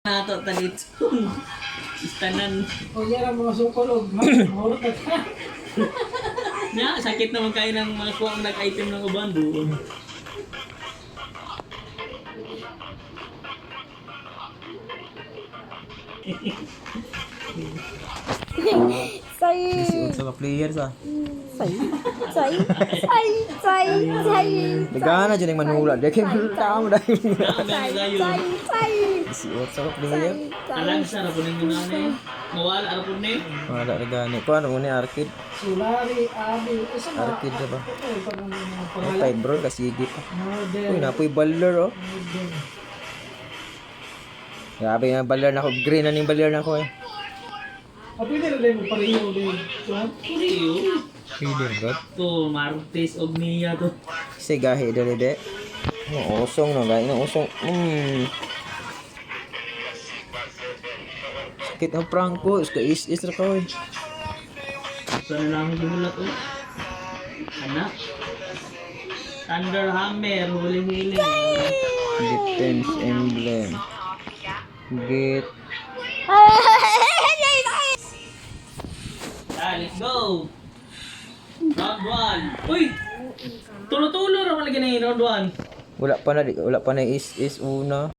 Nato talit. Istanan. O yan ang mga sukolog. Mahurot na ka. Nya, sakit naman kayo ng mga kuwang nag-item ng uban doon. Say, Isi sa mga players ah. say, say, say, say, say. Nagana dyan yung manula. Di kayo tao dahil. Naamay na gayo. Say, Isi sa mga player. Alang sa rapunin mo na ni. Mawala rapunin. Wala na gani. Kung ano muna arcade. Sulari, abi. Isa ba? Arcade na ba? Ito, ito ng mga Ay, pangalan. tight bro. Kasigi pa. Model. Uy, napoy baller oh. Model. Grabe nga baller na ako. Green na yung baller na ako eh. Pwede na rin mo pareho din. Tuwan? Kuriyo. Feeling bro. To, Martes og Mia to. Kasi gahi dali de. Oh, usong no. Gahi ng usong. Sakit ng prangko. Iska is ra ko eh. Sana lang gimulat oh. Anak. Thunder Hammer, huling-hiling. Defense emblem. Get. Let's go! Round 1. Uy! Tulo-tulo naman lagi na yung round 1. Wala pa na is una.